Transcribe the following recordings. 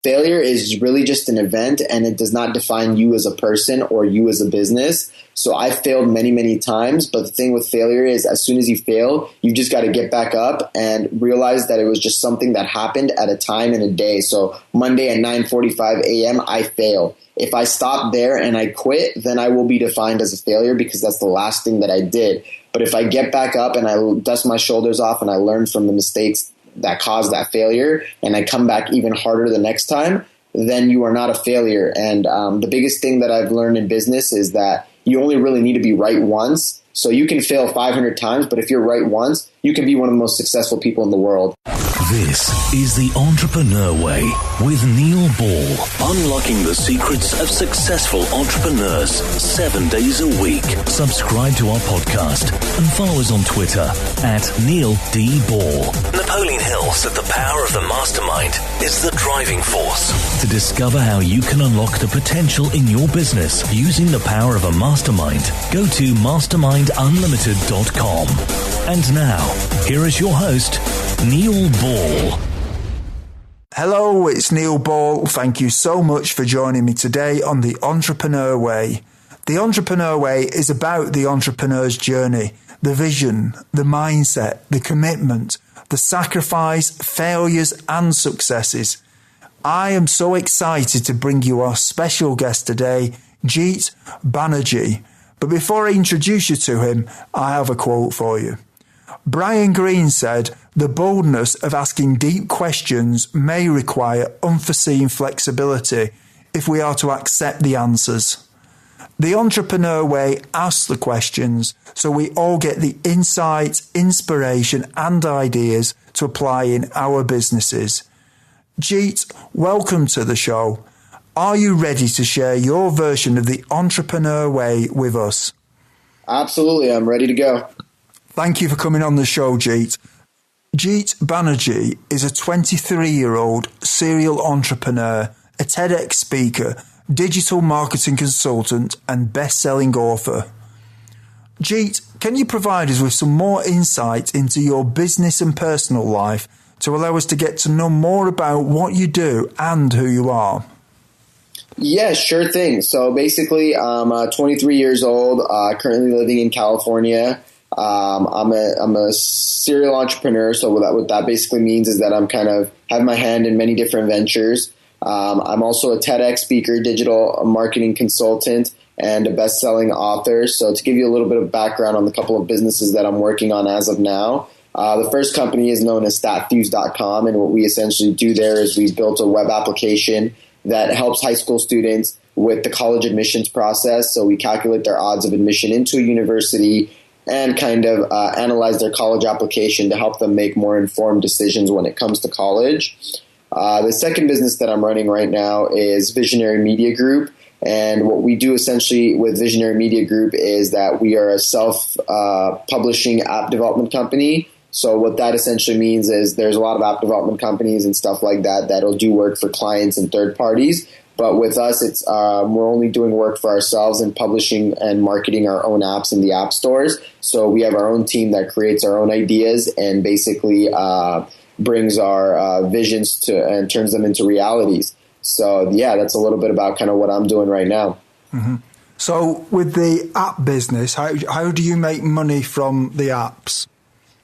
failure is really just an event, and it does not define you as a person or you as a business. So I failed many, many times, but the thing with failure is as soon as you fail, you just got to get back up and realize that it was just something that happened at a time in a day. So Monday at 9:45 a.m., I fail. If I stop there and I quit, then I will be defined as a failure because that's the last thing that I did. But if I get back up and I dust my shoulders off and I learn from the mistakes that caused that failure and I come back even harder the next time, then you are not a failure. And the biggest thing that I've learned in business is that you only really need to be right once. So you can fail 500 times, but if you're right once, you can be one of the most successful people in the world. This is The Entrepreneur Way with Neil Ball. Unlocking the secrets of successful entrepreneurs 7 days a week. Subscribe to our podcast and follow us on Twitter at Neil D. Ball. Napoleon Hill said the power of the mastermind is the driving force. To discover how you can unlock the potential in your business using the power of a mastermind, go to mastermindunlimited.com. And now, here is your host, Neil Ball. Hello, it's Neil Ball. Thank you so much for joining me today on The Entrepreneur Way. The Entrepreneur Way is about the entrepreneur's journey, the vision, the mindset, the commitment, the sacrifice, failures and successes. I am so excited to bring you our special guest today, Jeet Banerjee. But before I introduce you to him, I have a quote for you. Brian Greene said, "The boldness of asking deep questions may require unforeseen flexibility if we are to accept the answers." The Entrepreneur Way asks the questions so we all get the insight, inspiration and ideas to apply in our businesses. Jeet, welcome to the show. Are you ready to share your version of the Entrepreneur Way with us? Absolutely, I'm ready to go. Thank you for coming on the show, Jeet. Jeet Banerjee is a 23-year-old serial entrepreneur, a TEDx speaker, digital marketing consultant, and best-selling author. Jeet, can you provide us with some more insight into your business and personal life to allow us to get to know more about what you do and who you are? Yeah, sure thing. So basically, I'm 23 years old, currently living in California. I'm a serial entrepreneur. So what that basically means is that I'm kind of have my hand in many different ventures. I'm also a TEDx speaker, digital marketing consultant, and a best-selling author. So to give you a little bit of background on the couple of businesses that I'm working on as of now, the first company is known as Statfuse.com, and what we essentially do there is we've built a web application that helps high school students with the college admissions process. So we calculate their odds of admission into a university and kind of analyze their college application to help them make more informed decisions when it comes to college. The second business that I'm running right now is Visionary Media Group. And what we do essentially with Visionary Media Group is that we are a self-publishing app development company. So what that essentially means is there's a lot of app development companies and stuff like that that'll do work for clients and third parties. But with us, it's we're only doing work for ourselves and publishing and marketing our own apps in the app stores. So we have our own team that creates our own ideas and basically brings our visions to and turns them into realities. So yeah, that's a little bit about kind of what I'm doing right now. Mm-hmm. So with the app business, how do you make money from the apps?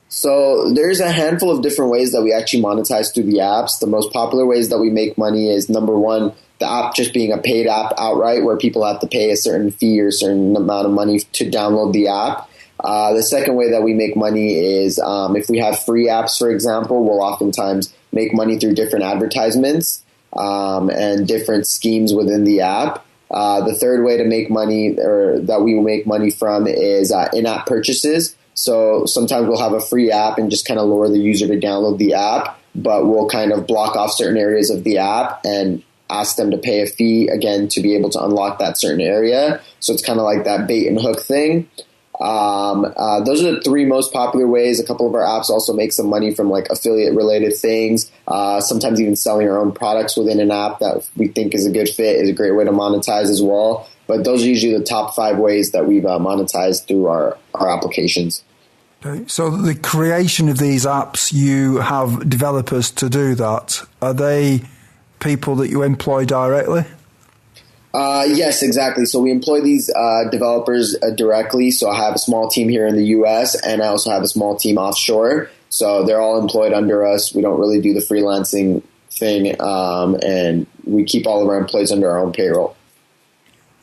So there's a handful of different ways that we actually monetize through the apps. The most popular ways that we make money is, number one, the app just being a paid app outright where people have to pay a certain fee or a certain amount of money to download the app. The second way that we make money is if we have free apps, for example, we'll oftentimes make money through different advertisements and different schemes within the app. The third way to make money or that we will make money from is in-app purchases. So sometimes we'll have a free app and just kind of lure the user to download the app, but we'll kind of block off certain areas of the app and ask them to pay a fee, again, to be able to unlock that certain area. So it's kind of like that bait and hook thing. Those are the three most popular ways. A couple of our apps also make some money from like affiliate related things. Sometimes even selling our own products within an app that we think is a good fit is a great way to monetize as well. But those are usually the top 5 ways that we've monetized through our applications. Okay. So the creation of these apps, you have developers to do that. Are they people that you employ directly? Yes, exactly. So we employ these developers directly. So I have a small team here in the U.S. and I also have a small team offshore. So they're all employed under us. We don't really do the freelancing thing, and we keep all of our employees under our own payroll.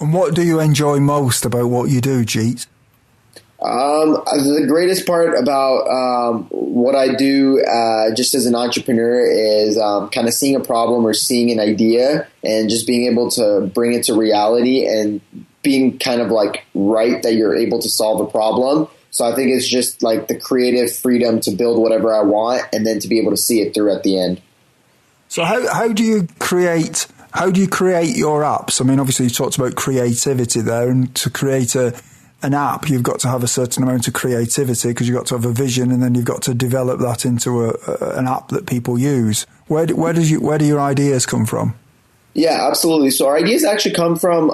And what do you enjoy most about what you do, Jeet? The greatest part about what I do just as an entrepreneur is kind of seeing a problem or seeing an idea and just being able to bring it to reality and being kind of like right that you're able to solve a problem. So I think it's just like the creative freedom to build whatever I want and then to be able to see it through at the end. So how do you create your apps? I mean, obviously you talked about creativity there, and to create an app, you've got to have a certain amount of creativity because you've got to have a vision, and then you've got to develop that into an app that people use. Where do your ideas come from? Yeah, absolutely. So our ideas actually come from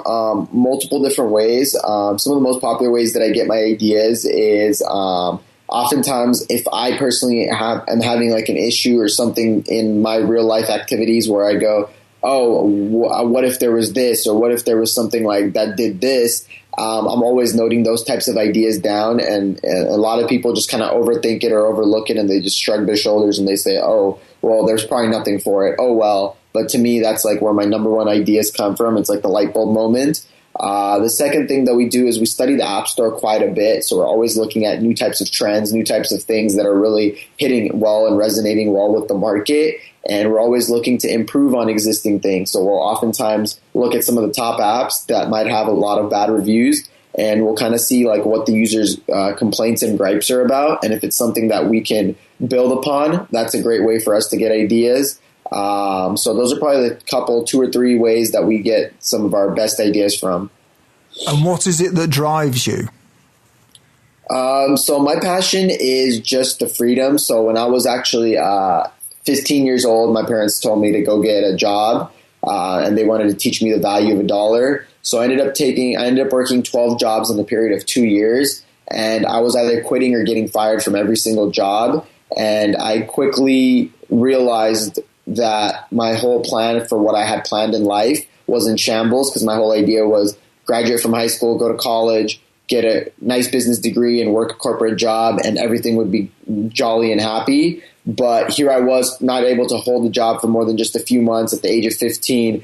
multiple different ways. Some of the most popular ways that I get my ideas is oftentimes if I personally am having like an issue or something in my real life activities where I go, oh, what if there was this, or what if there was something like that did this? I'm always noting those types of ideas down, and a lot of people just kind of overthink it or overlook it, and they just shrug their shoulders and they say, oh, well, there's probably nothing for it. Oh, well. But to me, that's like where my number one ideas come from. It's like the light bulb moment. The second thing that we do is we study the App Store quite a bit. So we're always looking at new types of trends, new types of things that are really hitting well and resonating well with the market. And we're always looking to improve on existing things. So we'll oftentimes look at some of the top apps that might have a lot of bad reviews, and we'll kind of see like what the users' complaints and gripes are about. And if it's something that we can build upon, that's a great way for us to get ideas. So those are probably the couple, 2 or 3 ways that we get some of our best ideas from. And what is it that drives you? So my passion is just the freedom. So when I was actually 15 years old, my parents told me to go get a job, and they wanted to teach me the value of $1. So I ended up working 12 jobs in a period of 2 years, and I was either quitting or getting fired from every single job. And I quickly realized that my whole plan for what I had planned in life was in shambles, because my whole idea was graduate from high school, go to college, get a nice business degree and work a corporate job, and everything would be jolly and happy. But here I was not able to hold a job for more than just a few months at the age of 15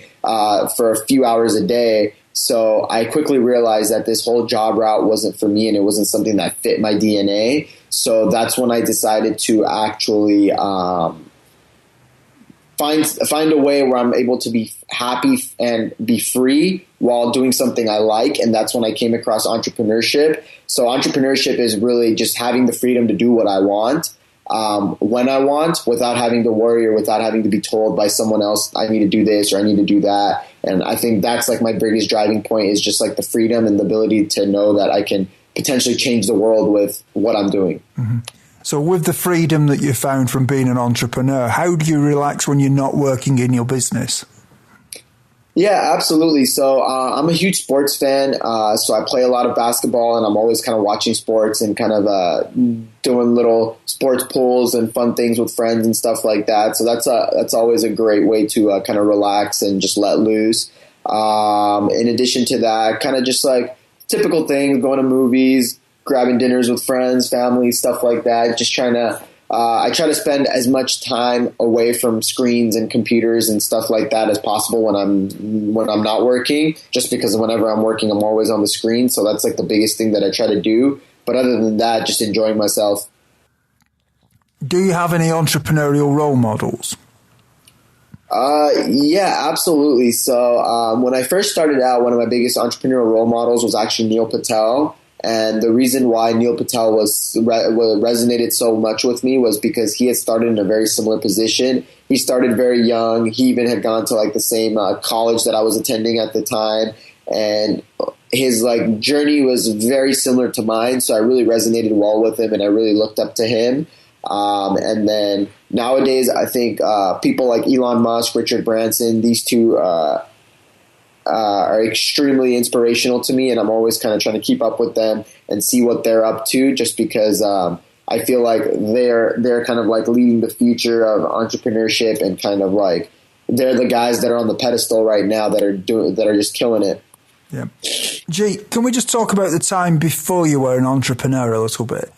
for a few hours a day. So I quickly realized that this whole job route wasn't for me, and it wasn't something that fit my DNA. So that's when I decided to actually find a way where I'm able to be happy and be free while doing something I like. And that's when I came across entrepreneurship. So entrepreneurship is really just having the freedom to do what I want, when I want, without having to worry or without having to be told by someone else, I need to do this or I need to do that. And I think that's like my biggest driving point, is just like the freedom and the ability to know that I can potentially change the world with what I'm doing. Mm-hmm. So with the freedom that you found from being an entrepreneur, how do you relax when you're not working in your business? Yeah, absolutely. So I'm a huge sports fan. So I play a lot of basketball, and I'm always kind of watching sports and kind of doing little sports pools and fun things with friends and stuff like that. So that's always a great way to kind of relax and just let loose. In addition to that, kind of just like typical things, going to movies, grabbing dinners with friends, family, stuff like that. Just trying to, I try to spend as much time away from screens and computers and stuff like that as possible when I'm not working, just because whenever I'm working, I'm always on the screen. So that's like the biggest thing that I try to do. But other than that, just enjoying myself. Do you have any entrepreneurial role models? Yeah, absolutely. So when I first started out, one of my biggest entrepreneurial role models was actually Neil Patel. And the reason why Neil Patel resonated so much with me was because he had started in a very similar position. He started very young. He even had gone to like the same college that I was attending at the time. And his like journey was very similar to mine. So I really resonated well with him, and I really looked up to him. And then nowadays, I think people like Elon Musk, Richard Branson, these two are extremely inspirational to me, and I'm always kind of trying to keep up with them and see what they're up to, just because I feel like they're kind of like leading the future of entrepreneurship and kind of like they're the guys that are on the pedestal right now that are just killing it. Yeah. Jeet, can we just talk about the time before you were an entrepreneur a little bit?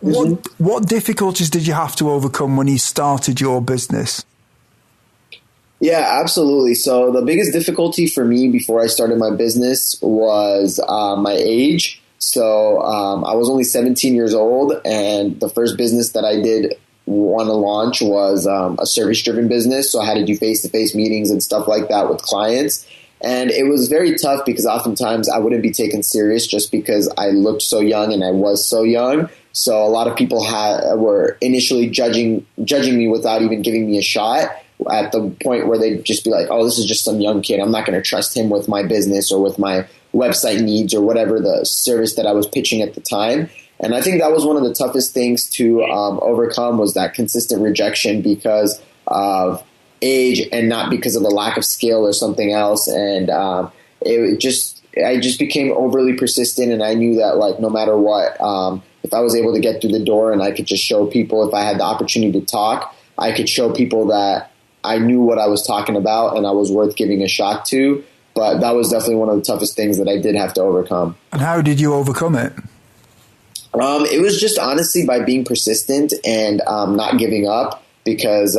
What difficulties did you have to overcome when you started your business? Yeah, absolutely. So the biggest difficulty for me before I started my business was my age. So I was only 17 years old, and the first business that I did want to launch was a service-driven business. So I had to do face-to-face meetings and stuff like that with clients. And it was very tough because oftentimes I wouldn't be taken serious just because I looked so young and I was so young. So a lot of people were initially judging me without even giving me a shot, at the point where they'd just be like, oh, this is just some young kid. I'm not going to trust him with my business or with my website needs or whatever the service that I was pitching at the time. And I think that was one of the toughest things to overcome, was that consistent rejection because of age and not because of a lack of skill or something else. And I just became overly persistent, and I knew that, like, no matter what, if I was able to get through the door and I could just show people, if I had the opportunity to talk, I could show people that I knew what I was talking about and I was worth giving a shot to. But that was definitely one of the toughest things that I did have to overcome. And how did you overcome it? It was just honestly by being persistent and not giving up, because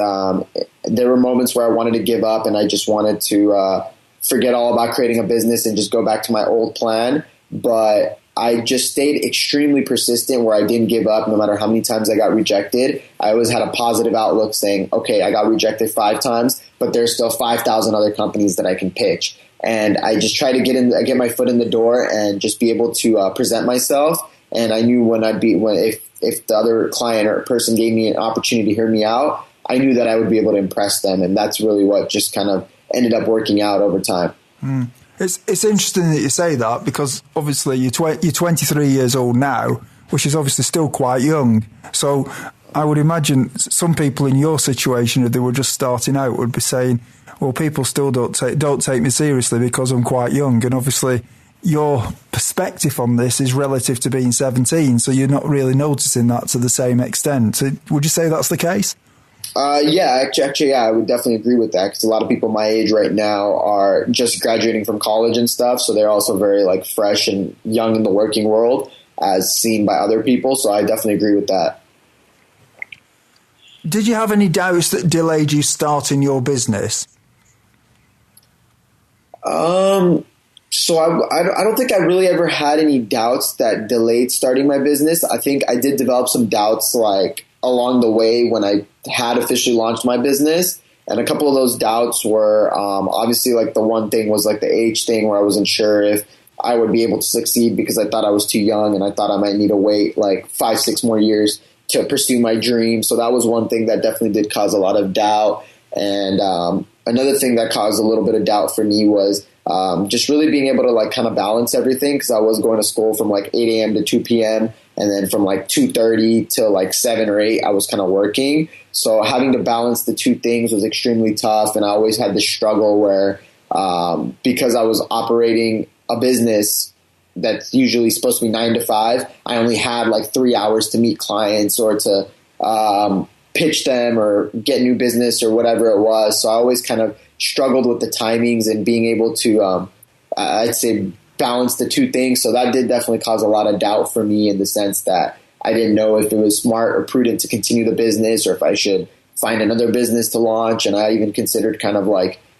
there were moments where I wanted to give up and I just wanted to forget all about creating a business and just go back to my old plan. But I just stayed extremely persistent, where I didn't give up no matter how many times I got rejected. I always had a positive outlook saying, okay, I got rejected 5 times, but there's still 5,000 other companies that I can pitch. And I just try to get my foot in the door and just be able to present myself. And I knew if the other client or person gave me an opportunity to hear me out, I knew that I would be able to impress them. And that's really what just kind of ended up working out over time. Mm. It's interesting that you say that, because obviously you're 23 years old now, which is obviously still quite young. So I would imagine some people in your situation, if they were just starting out, would be saying, well, people still don't take me seriously because I'm quite young. And obviously your perspective on this is relative to being 17, so you're not really noticing that to the same extent. So would you say that's the case? Yeah, I would definitely agree with that, because a lot of people my age right now are just graduating from college and stuff, so they're also very fresh and young in the working world as seen by other people, so I definitely agree with that. Did you have any doubts that delayed you starting your business? So I don't think I really ever had any doubts that delayed starting my business. I think I did develop some doubts along the way when I had officially launched my business. And a couple of those doubts were obviously the one thing was the age thing, where I wasn't sure if I would be able to succeed because I thought I was too young and I thought I might need to wait 5-6 more years to pursue my dream. So that was one thing that definitely did cause a lot of doubt. And another thing that caused a little bit of doubt for me was just really being able to kind of balance everything, because I was going to school from 8 a.m. to 2 p.m. and then from 2:30 to 7 or 8 I was kind of working. So having to balance the two things was extremely tough, and I always had this struggle where because I was operating a business that's usually supposed to be 9 to 5, I only had 3 hours to meet clients or to pitch them or get new business or whatever it was. So I always kind of struggled with the timings and being able to, I'd say, balance the two things. So that did definitely cause a lot of doubt for me, in the sense that I didn't know if it was smart or prudent to continue the business, or if I should find another business to launch. And I even considered kind of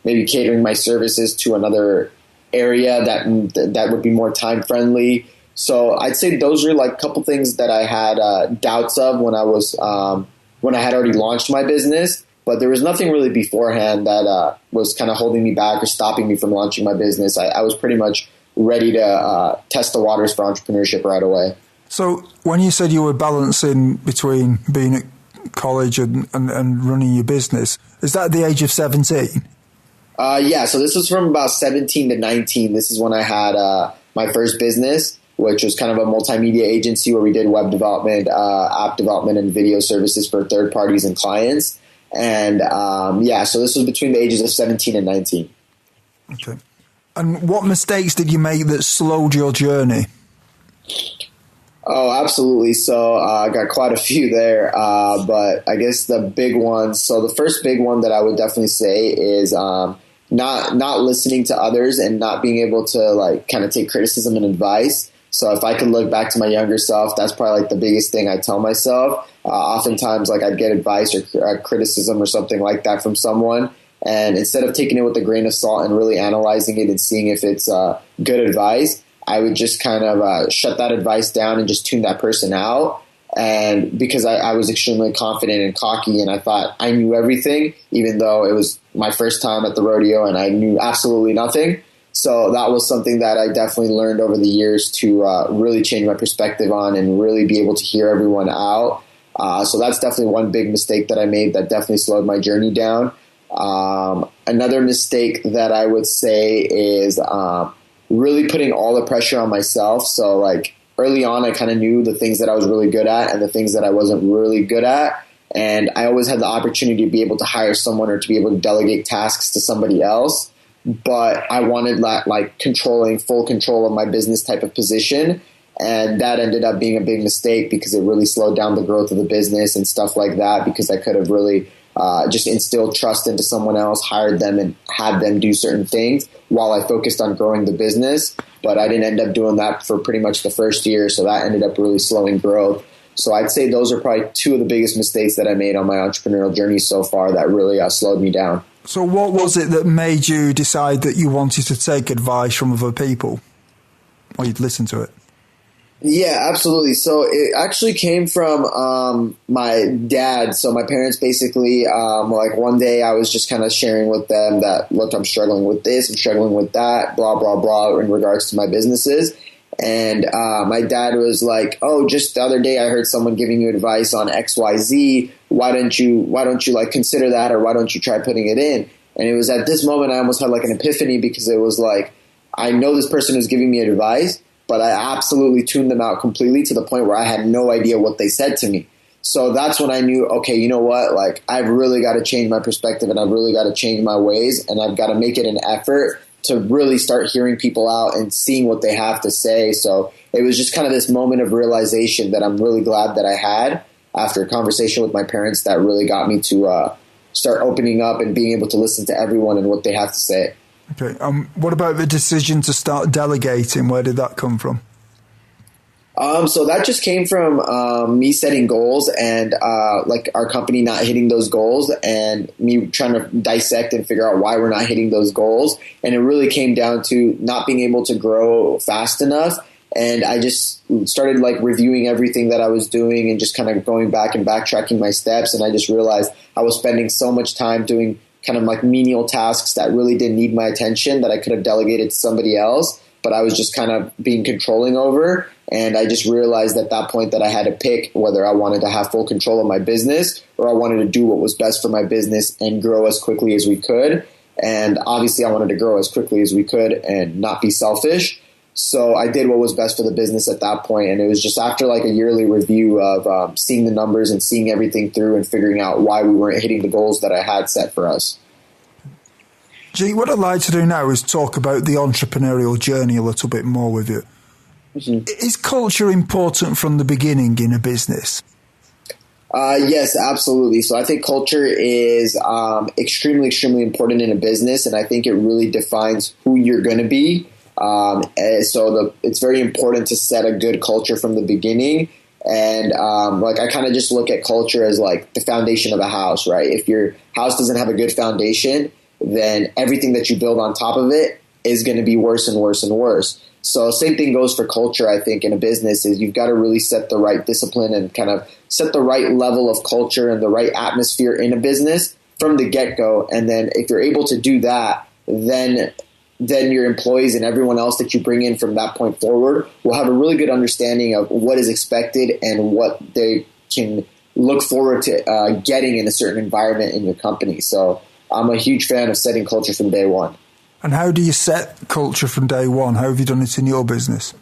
maybe catering my services to another area that would be more time friendly. So I'd say those are a couple things that I had doubts of when I had already launched my business. But there was nothing really beforehand that was kind of holding me back or stopping me from launching my business. I was pretty much ready to test the waters for entrepreneurship right away. So when you said you were balancing between being at college and running your business, is that at the age of 17? Yeah, so this was from about 17 to 19. This is when I had my first business, which was kind of a multimedia agency where we did web development, app development, and video services for third parties and clients. And so this was between the ages of 17 and 19. Okay. And what mistakes did you make that slowed your journey? Oh, absolutely. So I got quite a few there, but I guess the big ones. So the first big one that I would definitely say is not listening to others and not being able to like kind of take criticism and advice. So if I could look back to my younger self, that's probably like the biggest thing I tell myself. Oftentimes, like I'd get advice or criticism or something like that from someone, and instead of taking it with a grain of salt and really analyzing it and seeing if it's good advice, I would just kind of shut that advice down and just tune that person out. And because I was extremely confident and cocky and I thought I knew everything, even though it was my first time at the rodeo and I knew absolutely nothing. So that was something that I definitely learned over the years to really change my perspective on and really be able to hear everyone out. So that's definitely one big mistake that I made that definitely slowed my journey down. Another mistake that I would say is really putting all the pressure on myself. So like early on, I kind of knew the things that I was really good at and the things that I wasn't really good at. And I always had the opportunity to be able to hire someone or to be able to delegate tasks to somebody else. But I wanted like full control of my business type of position. And that ended up being a big mistake because it really slowed down the growth of the business and stuff like that, because I could have really just instilled trust into someone else, hired them and had them do certain things while I focused on growing the business. But I didn't end up doing that for pretty much the first year. So that ended up really slowing growth. So I'd say those are probably two of the biggest mistakes that I made on my entrepreneurial journey so far that really slowed me down. So what was it that made you decide that you wanted to take advice from other people, or you'd listen to it? Yeah, absolutely. So it actually came from my dad. So my parents basically, like one day I was just kind of sharing with them that, look, I'm struggling with this, I'm struggling with that, blah, blah, blah, in regards to my businesses. And my dad was like, oh, just the other day I heard someone giving you advice on XYZ. Why don't you like consider that, or why don't you try putting it in? And it was at this moment I almost had like an epiphany, because it was like, I know this person who's giving me advice, but I absolutely tuned them out completely to the point where I had no idea what they said to me. So that's when I knew, okay, you know what? Like, I've really got to change my perspective and I've really got to change my ways, and I've got to make it an effort to really start hearing people out and seeing what they have to say. So it was just kind of this moment of realization that I'm really glad that I had after a conversation with my parents that really got me to start opening up and being able to listen to everyone and what they have to say. Okay. What about the decision to start delegating? Where did that come from? So that just came from me setting goals and like our company not hitting those goals, and me trying to dissect and figure out why we're not hitting those goals. And it really came down to not being able to grow fast enough. And I just started like reviewing everything that I was doing and just kind of going back and backtracking my steps. And I just realized I was spending so much time doing kind of like menial tasks that really didn't need my attention, that I could have delegated to somebody else, but I was just kind of being controlling over. And I just realized at that point that I had to pick whether I wanted to have full control of my business or I wanted to do what was best for my business and grow as quickly as we could. And obviously I wanted to grow as quickly as we could and not be selfish. So I did what was best for the business at that point. And it was just after like a yearly review of seeing the numbers and seeing everything through and figuring out why we weren't hitting the goals that I had set for us. Jeet, what I'd like to do now is talk about the entrepreneurial journey a little bit more with you. Mm-hmm. Is culture important from the beginning in a business? Yes, absolutely. So I think culture is extremely, extremely important in a business. And I think it really defines who you're going to be. It's very important to set a good culture from the beginning. And like I kind of just look at culture as like the foundation of a house, right? If your house doesn't have a good foundation, then everything that you build on top of it is going to be worse and worse and worse. So same thing goes for culture, I think, in a business, is you've got to really set the right discipline and kind of set the right level of culture and the right atmosphere in a business from the get-go. And then if you're able to do that, then your employees and everyone else that you bring in from that point forward will have a really good understanding of what is expected and what they can look forward to getting in a certain environment in your company. So I'm a huge fan of setting culture from day one. And how do you set culture from day one? How have you done it in your business?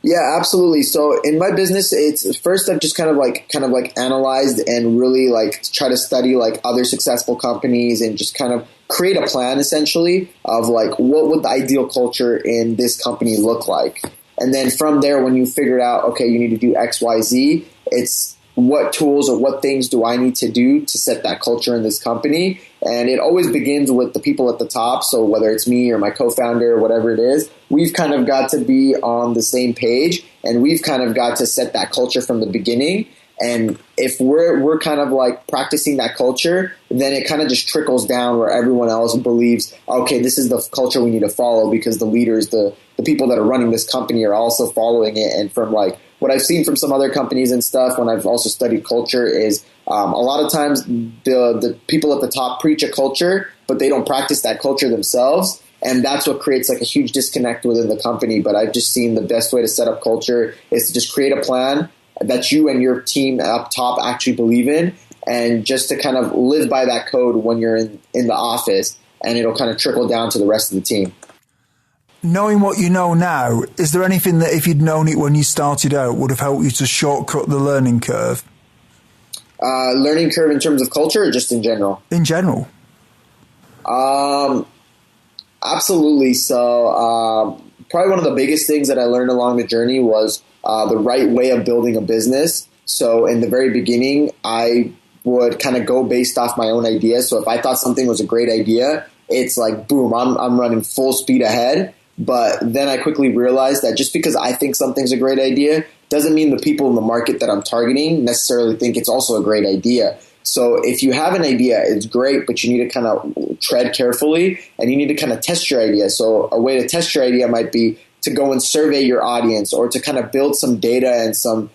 Yeah, absolutely. So in my business, it's first I've just kind of like analyzed and really like try to study like other successful companies and just kind of create a plan essentially of like what would the ideal culture in this company look like. And then from there, when you figure out, okay, you need to do X, Y, Z, it's what tools or what things do I need to do to set that culture in this company? And it always begins with the people at the top. So whether it's me or my co-founder or whatever it is, we've kind of got to be on the same page, and we've kind of got to set that culture from the beginning. And if we're kind of like practicing that culture, then it kind of just trickles down where everyone else believes, okay, this is the culture we need to follow, because the leaders, the people that are running this company are also following it. And from like what I've seen from some other companies and stuff, when I've also studied culture, is a lot of times the people at the top preach a culture, but they don't practice that culture themselves. And that's what creates like a huge disconnect within the company. But I've just seen the best way to set up culture is to just create a plan that you and your team up top actually believe in, and just to kind of live by that code when you're in the office, and it'll kind of trickle down to the rest of the team. Knowing what you know now, is there anything that if you'd known it when you started out would have helped you to shortcut the learning curve? Learning curve in terms of culture, or just in general? In general. Absolutely. So probably one of the biggest things that I learned along the journey was the right way of building a business. So in the very beginning, I would kind of go based off my own ideas. So if I thought something was a great idea, it's like, boom, I'm running full speed ahead. But then I quickly realized that just because I think something's a great idea doesn't mean the people in the market that I'm targeting necessarily think it's also a great idea. So if you have an idea, it's great, but you need to kind of tread carefully, and you need to kind of test your idea. So a way to test your idea might be to go and survey your audience, or to kind of build some data and some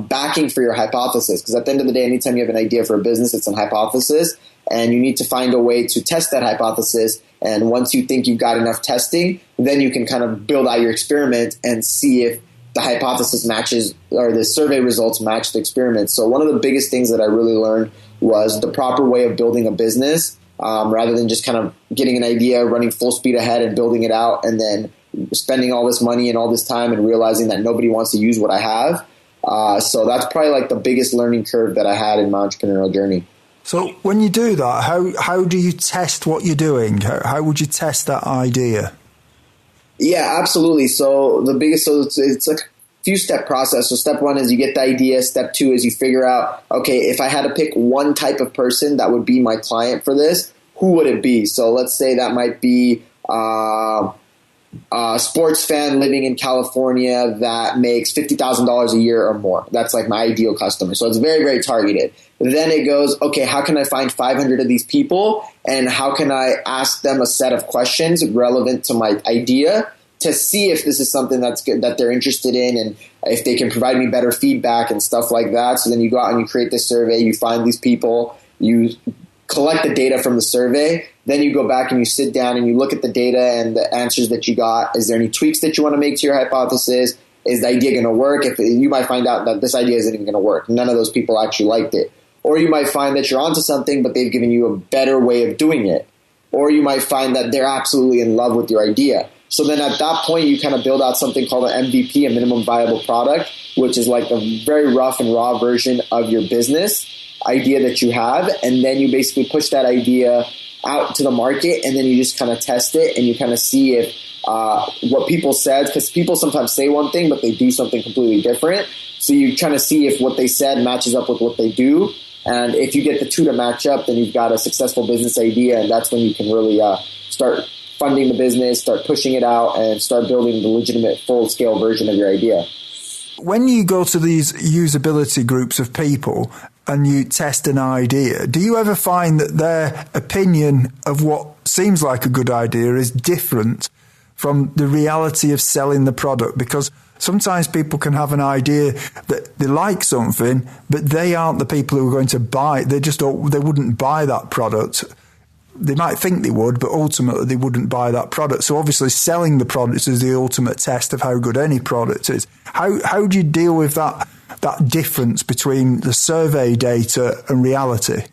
backing for your hypothesis. Because at the end of the day, anytime you have an idea for a business, it's a hypothesis, and you need to find a way to test that hypothesis. And once you think you've got enough testing, then you can kind of build out your experiment and see if the hypothesis matches, or the survey results match the experiment. So one of the biggest things that I really learned was the proper way of building a business, rather than just kind of getting an idea, running full speed ahead and building it out, and then spending all this money and all this time and realizing that nobody wants to use what I have. So that's probably like the biggest learning curve that I had in my entrepreneurial journey. So when you do that, how do you test what you're doing? How would you test that idea? Yeah, absolutely. So it's a few step process. So step one is you get the idea. Step two is you figure out, okay, if I had to pick one type of person that would be my client for this, who would it be? So let's say that might be a sports fan living in California that makes $50,000 a year or more. That's like my ideal customer. So it's very, very targeted. Then it goes, okay, how can I find 500 of these people, and how can I ask them a set of questions relevant to my idea to see if this is something that's good, that they're interested in, and if they can provide me better feedback and stuff like that. So then you go out and you create this survey, you find these people, you collect the data from the survey, then you go back and you sit down and you look at the data and the answers that you got. Is there any tweaks that you want to make to your hypothesis? Is the idea going to work? If you might find out that this idea isn't even going to work. None of those people actually liked it. Or you might find that you're onto something, but they've given you a better way of doing it. Or you might find that they're absolutely in love with your idea. So then at that point, you kind of build out something called an MVP, a minimum viable product, which is like a very rough and raw version of your business idea that you have. And then you basically push that idea out to the market, and then you just kind of test it, and you kind of see if what people said, because people sometimes say one thing, but they do something completely different. So you're trying to see if what they said matches up with what they do. And if you get the two to match up, then you've got a successful business idea, and that's when you can really start funding the business, start pushing it out, and start building the legitimate full-scale version of your idea. When you go to these usability groups of people and you test an idea, do you ever find that their opinion of what seems like a good idea is different from the reality of selling the product? Because sometimes people can have an idea that they like something, but they aren't the people who are going to buy it. They wouldn't buy that product. They might think they would, but ultimately they wouldn't buy that product. So obviously selling the product is the ultimate test of how good any product is. How do you deal with that difference between the survey data and reality?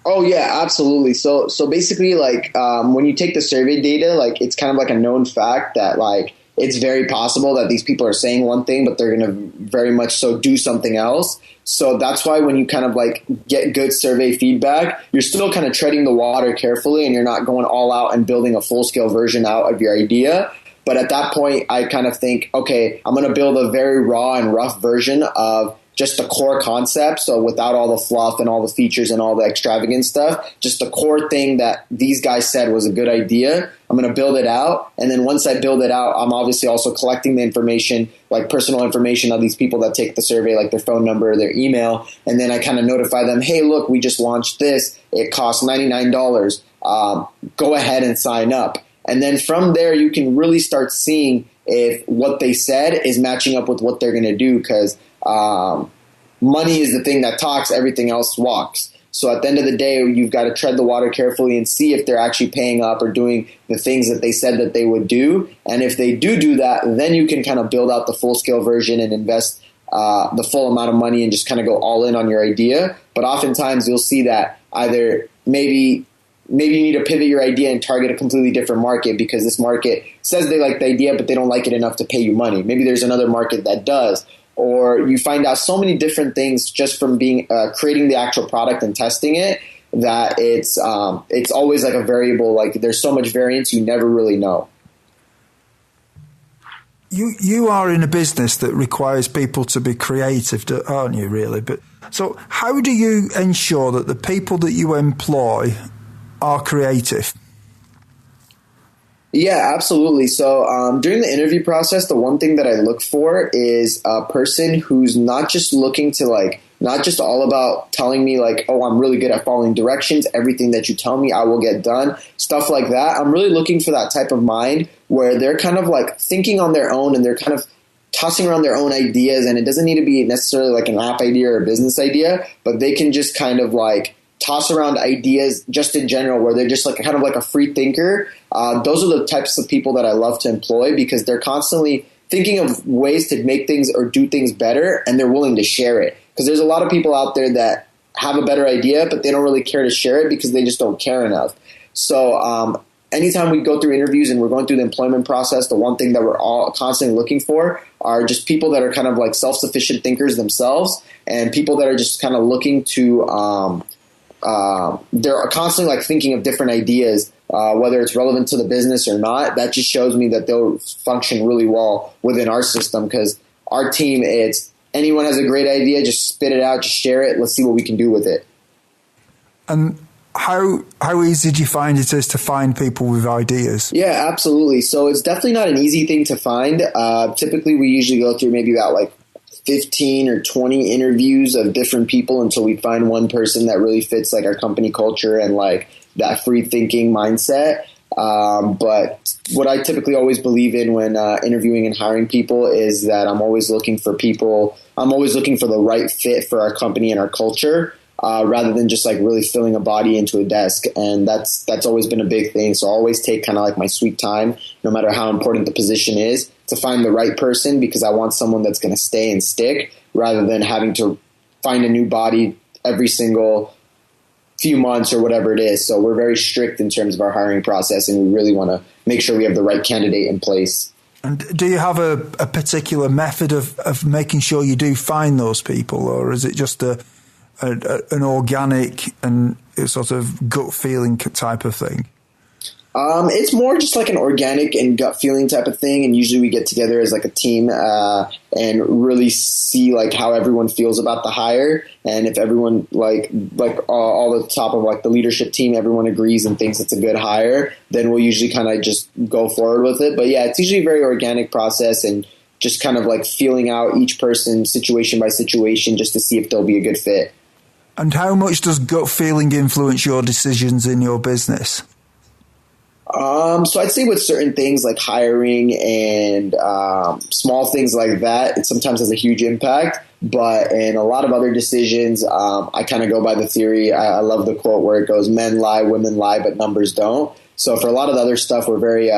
Oh yeah, absolutely. So basically, like when you take the survey data, like it's kind of like a known fact that like it's very possible that these people are saying one thing, but they're going to very much so do something else. So that's why when you kind of like get good survey feedback, you're still kind of treading the water carefully, and you're not going all out and building a full scale version out of your idea. But at that point, I kind of think, okay, I'm going to build a very raw and rough version of just the core concept. So without all the fluff and all the features and all the extravagant stuff, just the core thing that these guys said was a good idea. I'm going to build it out. And then once I build it out, I'm obviously also collecting the information, like personal information of these people that take the survey, like their phone number, their email. And then I kind of notify them, hey, look, we just launched this. It costs $99. Go ahead and sign up. And then from there, you can really start seeing if what they said is matching up with what they're going to do, because money is the thing that talks, everything else walks. So at the end of the day, you've got to tread the water carefully and see if they're actually paying up or doing the things that they said that they would do. And if they do that, then you can kind of build out the full-scale version and invest the full amount of money and just kind of go all in on your idea. But oftentimes you'll see that either maybe you need to pivot your idea and target a completely different market because this market says they like the idea, but they don't like it enough to pay you money. Maybe there's another market that does. Or you find out so many different things just from being creating the actual product and testing it that it's always like a variable. Like there's so much variance, you never really know. You are in a business that requires people to be creative, aren't you? Really, but so how do you ensure that the people that you employ are creative? Yeah, absolutely. So during the interview process, the one thing that I look for is a person who's not just looking to not just all about telling me like, oh, I'm really good at following directions. Everything that you tell me, I will get done. Stuff like that. I'm really looking for that type of mind where they're kind of like thinking on their own and they're kind of tossing around their own ideas. And it doesn't need to be necessarily like an app idea or a business idea, but they can just kind of like toss around ideas just in general where they're just like kind of like a free thinker. Those are the types of people that I love to employ because they're constantly thinking of ways to make things or do things better, and they're willing to share it. Because there's a lot of people out there that have a better idea, but they don't really care to share it because they just don't care enough. So anytime we go through interviews and we're going through the employment process, the one thing that we're all constantly looking for are just people that are kind of like self-sufficient thinkers themselves and people that are just kind of looking to they're constantly like thinking of different ideas, whether it's relevant to the business or not. That just shows me that they'll function really well within our system because our team, it's anyone has a great idea, just spit it out, just share it. Let's see what we can do with it. And how easy do you find it is to find people with ideas? Yeah, absolutely. So it's definitely not an easy thing to find. Typically, we usually go through maybe about like 15 or 20 interviews of different people until we find one person that really fits like our company culture and like that free thinking mindset. But what I typically always believe in when interviewing and hiring people is that I'm always looking for people. I'm always looking for the right fit for our company and our culture, rather than just like really filling a body into a desk. And that's always been a big thing. So I always take kind of like my sweet time, no matter how important the position is, to find the right person because I want someone that's going to stay and stick rather than having to find a new body every single few months or whatever it is. So we're very strict in terms of our hiring process and we really want to make sure we have the right candidate in place. And do you have a particular method of making sure you do find those people, or is it just an organic and sort of gut feeling type of thing? It's more just like an organic and gut feeling type of thing. And usually we get together as like a team and really see like how everyone feels about the hire. And if everyone like all the top of like the leadership team, everyone agrees and thinks it's a good hire, then we'll usually kind of just go forward with it. But yeah, it's usually a very organic process and just kind of like feeling out each person situation by situation just to see if they'll be a good fit. And how much does gut feeling influence your decisions in your business? So I'd say with certain things like hiring and small things like that, it sometimes has a huge impact. But in a lot of other decisions, I kind of go by the theory. I love the quote where it goes, men lie, women lie, but numbers don't. So for a lot of the other stuff, we're very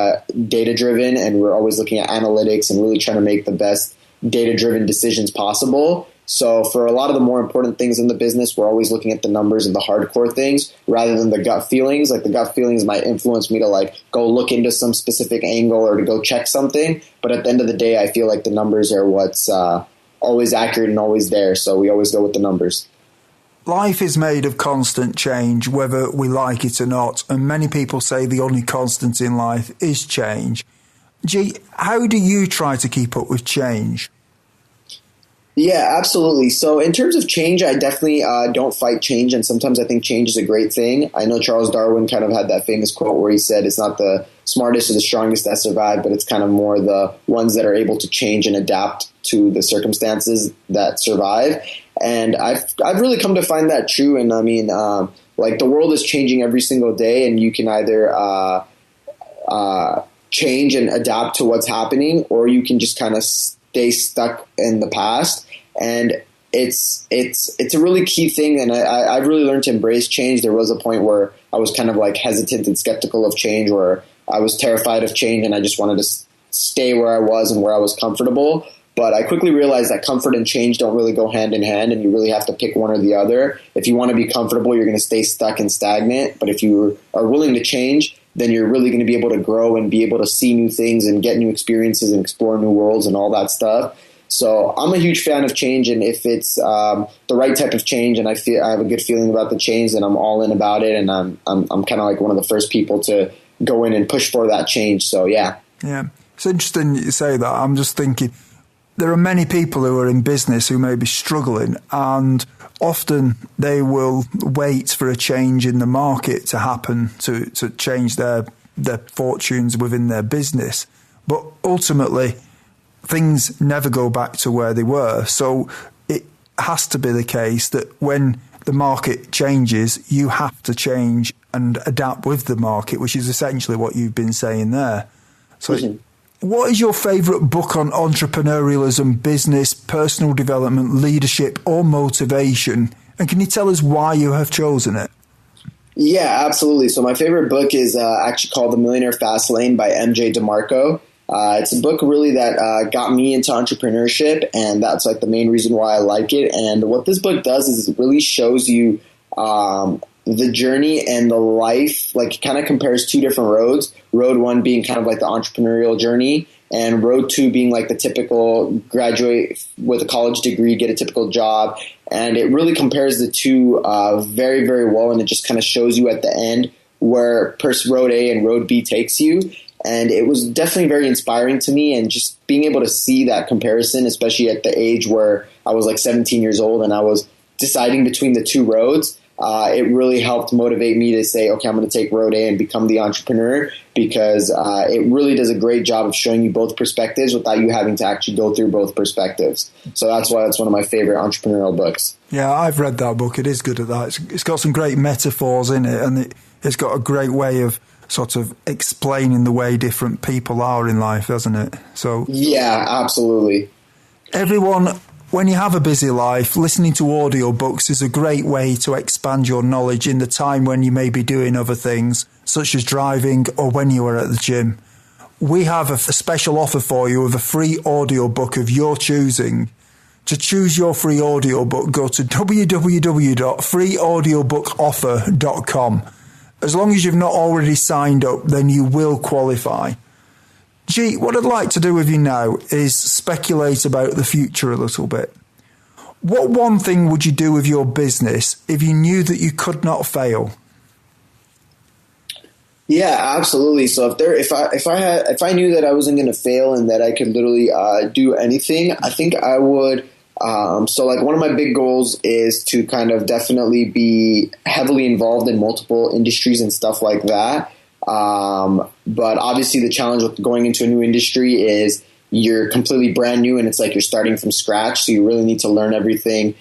data driven and we're always looking at analytics and really trying to make the best data driven decisions possible. So for a lot of the more important things in the business, we're always looking at the numbers and the hardcore things rather than the gut feelings. Like the gut feelings might influence me to like go look into some specific angle or to go check something. But at the end of the day, I feel like the numbers are what's always accurate and always there. So we always go with the numbers. Life is made of constant change, whether we like it or not. And many people say the only constant in life is change. Jeet, how do you try to keep up with change? Yeah, absolutely. So in terms of change, I definitely don't fight change. And sometimes I think change is a great thing. I know Charles Darwin kind of had that famous quote where he said, it's not the smartest or the strongest that survive, but it's kind of more the ones that are able to change and adapt to the circumstances that survive. And I've really come to find that true. And I mean, like the world is changing every single day, and you can either change and adapt to what's happening, or you can just kind of stay stuck in the past. And it's a really key thing. And I've really learned to embrace change. There was a point where I was kind of like hesitant and skeptical of change, where I was terrified of change and I just wanted to stay where I was and where I was comfortable. But I quickly realized that comfort and change don't really go hand in hand, and you really have to pick one or the other. If you want to be comfortable, you're going to stay stuck and stagnant. But if you are willing to change, then you're really going to be able to grow and be able to see new things and get new experiences and explore new worlds and all that stuff. So I'm a huge fan of change, and if it's the right type of change, and I have a good feeling about the change, then I'm all in about it, and I'm kind of like one of the first people to go in and push for that change. So yeah. It's interesting you say that. I'm just thinking, there are many people who are in business who may be struggling, and often they will wait for a change in the market to happen to change their fortunes within their business. But ultimately, things never go back to where they were. So it has to be the case that when the market changes, you have to change and adapt with the market, which is essentially what you've been saying there. So what is your favourite book on entrepreneurialism, business, personal development, leadership, or motivation? And can you tell us why you have chosen it? Yeah, absolutely. So my favorite book is actually called The Millionaire Fast Lane by MJ DeMarco. It's a book really that got me into entrepreneurship, and that's like the main reason why I like it. And what this book does is it really shows you the journey and the life, like it kind of compares two different roads. Road one being kind of like the entrepreneurial journey, and road two being like the typical graduate with a college degree, get a typical job. And it really compares the two very, very well. And it just kind of shows you at the end where road A and road B takes you. And it was definitely very inspiring to me, and just being able to see that comparison, especially at the age where I was like 17 years old and I was deciding between the two roads. It really helped motivate me to say, okay, I'm going to take road A and become the entrepreneur, because it really does a great job of showing you both perspectives without you having to actually go through both perspectives. So that's why it's one of my favorite entrepreneurial books. Yeah, I've read that book. It is good at that. It's got some great metaphors in it, and it's got a great way of sort of explaining the way different people are in life, hasn't it? So yeah, absolutely. Everyone, when you have a busy life, listening to audiobooks is a great way to expand your knowledge in the time when you may be doing other things, such as driving or when you are at the gym. We have a special offer for you of a free audiobook of your choosing. To choose your free audiobook, go to www.freeaudiobookoffer.com. As long as you've not already signed up, then you will qualify. Jeet, what I'd like to do with you now is speculate about the future a little bit. What one thing would you do with your business if you knew that you could not fail? Yeah, absolutely. So if I knew that I wasn't going to fail and that I could literally do anything, I think I would. So like one of my big goals is to kind of definitely be heavily involved in multiple industries and stuff like that. But obviously the challenge with going into a new industry is you're completely brand new, and it's like you're starting from scratch. So you really need to learn everything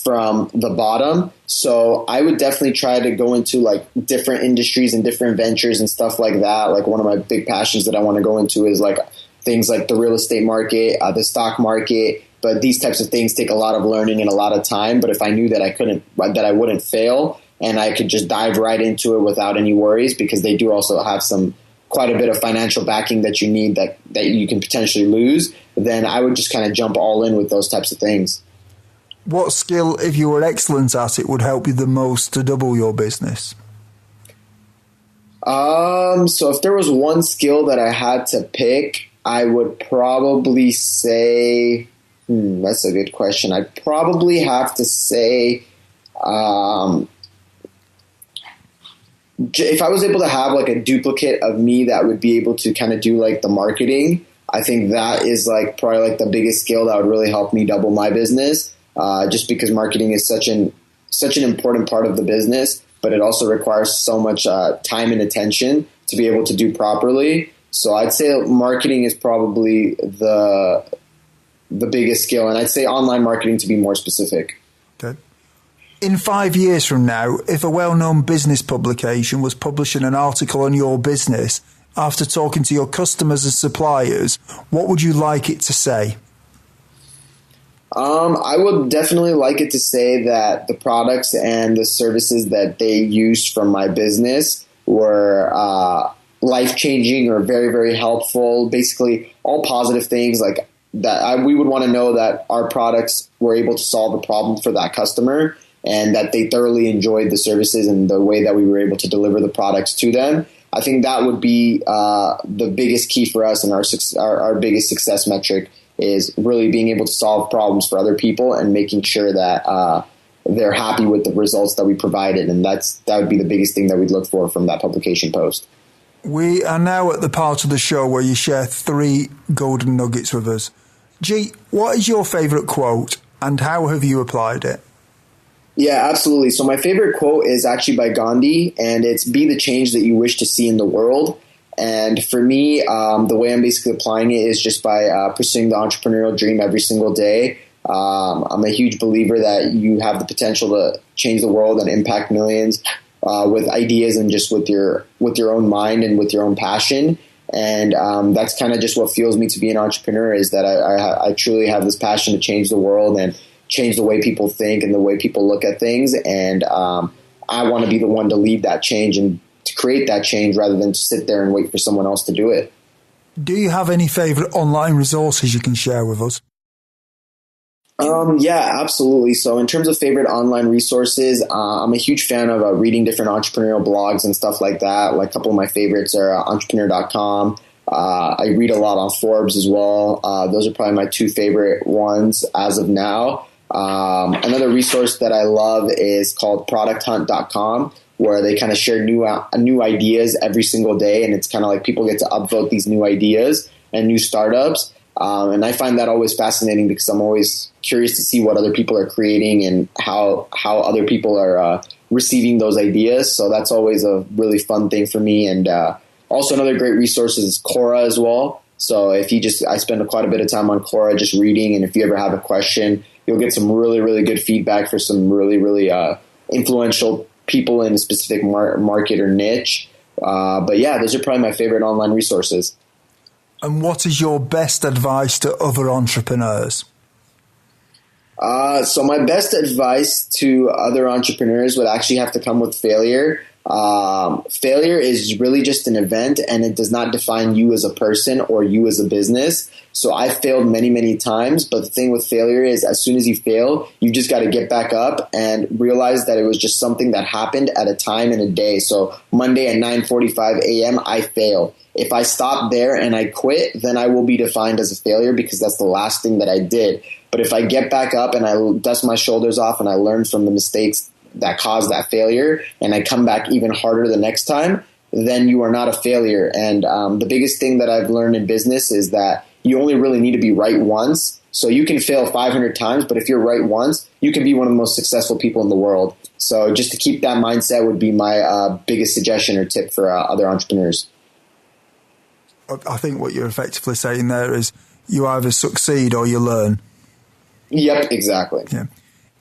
from the bottom. So I would definitely try to go into like different industries and different ventures and stuff like that. Like one of my big passions that I want to go into is like things like the real estate market, the stock market. But these types of things take a lot of learning and a lot of time. But if I knew that I wouldn't fail, and I could just dive right into it without any worries, because they do also have quite a bit of financial backing that you need that you can potentially lose, then I would just kind of jump all in with those types of things. What skill, if you were excellent at it, would help you the most to double your business? So if there was one skill that I had to pick, I would probably say, that's a good question. I'd probably have to say, if I was able to have like a duplicate of me that would be able to kind of do like the marketing, I think that is like probably like the biggest skill that would really help me double my business. Just because marketing is such an important part of the business, but it also requires so much time and attention to be able to do properly. So I'd say marketing is probably the biggest skill, and I'd say online marketing to be more specific. Okay. In 5 years from now, if a well-known business publication was publishing an article on your business after talking to your customers and suppliers, what would you like it to say? I would definitely like it to say that the products and the services that they used from my business were life-changing or very, very helpful, basically all positive things like that. We would want to know that our products were able to solve a problem for that customer and that they thoroughly enjoyed the services and the way that we were able to deliver the products to them. I think that would be the biggest key for us and our biggest success metric is really being able to solve problems for other people and making sure that they're happy with the results that we provided. And that would be the biggest thing that we'd look for from that publication post. We are now at the part of the show where you share 3 golden nuggets with us. Jeet, what is your favourite quote and how have you applied it? Yeah, absolutely. So my favorite quote is actually by Gandhi, and it's "Be the change that you wish to see in the world." And for me, the way I'm basically applying it is just by pursuing the entrepreneurial dream every single day. I'm a huge believer that you have the potential to change the world and impact millions with ideas and just with your own mind and with your own passion. And that's kind of just what fuels me to be an entrepreneur, is that I truly have this passion to change the world and change the way people think and the way people look at things. And I want to be the one to lead that change and to create that change rather than to sit there and wait for someone else to do it. Do you have any favorite online resources you can share with us? Yeah, absolutely. So in terms of favorite online resources, I'm a huge fan of reading different entrepreneurial blogs and stuff like that. Like a couple of my favorites are entrepreneur.com. I read a lot on Forbes as well. Those are probably my 2 favorite ones as of now. Another resource that I love is called producthunt.com, where they kind of share new ideas every single day. And it's kind of like people get to upvote these new ideas and new startups. And I find that always fascinating because I'm always curious to see what other people are creating and how other people are receiving those ideas. So that's always a really fun thing for me. And also another great resource is Quora as well. So I spend quite a bit of time on Quora just reading. And if you ever have a question, you'll get some really, really good feedback for some really, really influential people in a specific market or niche. But yeah, those are probably my favorite online resources. And what is your best advice to other entrepreneurs? So my best advice to other entrepreneurs would actually have to come with failure. Failure is really just an event, and it does not define you as a person or you as a business. So I failed many, many times, but the thing with failure is as soon as you fail, you just got to get back up and realize that it was just something that happened at a time in a day. So Monday at 9:45 a.m., I failed. If I stop there and I quit, then I will be defined as a failure because that's the last thing that I did. But if I get back up and I dust my shoulders off and I learn from the mistakes that caused that failure and I come back even harder the next time, then you are not a failure. And the biggest thing that I've learned in business is that you only really need to be right once. So you can fail 500 times, but if you're right once, you can be one of the most successful people in the world. So just to keep that mindset would be my biggest suggestion or tip for other entrepreneurs. I think what you're effectively saying there is you either succeed or you learn. Yep, exactly. Yeah.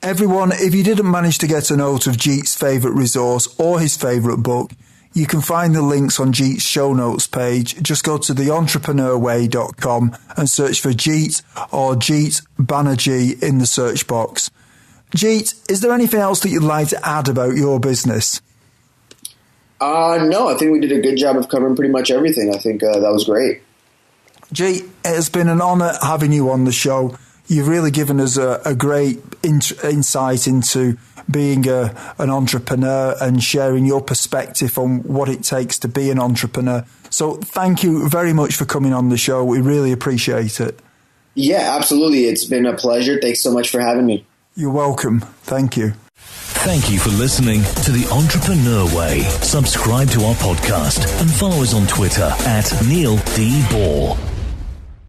Everyone, if you didn't manage to get a note of Jeet's favourite resource or his favourite book, you can find the links on Jeet's show notes page. Just go to theentrepreneurway.com and search for Jeet or Jeet Banerjee in the search box. Jeet, is there anything else that you'd like to add about your business? No, I think we did a good job of covering pretty much everything. I think that was great. Jeet, it has been an honour having you on the show. You've really given us a great insight into being an entrepreneur and sharing your perspective on what it takes to be an entrepreneur. So thank you very much for coming on the show. We really appreciate it. Yeah, absolutely. It's been a pleasure. Thanks so much for having me. You're welcome. Thank you. Thank you for listening to The Entrepreneur Way. Subscribe to our podcast and follow us on Twitter @Neil D. Ball.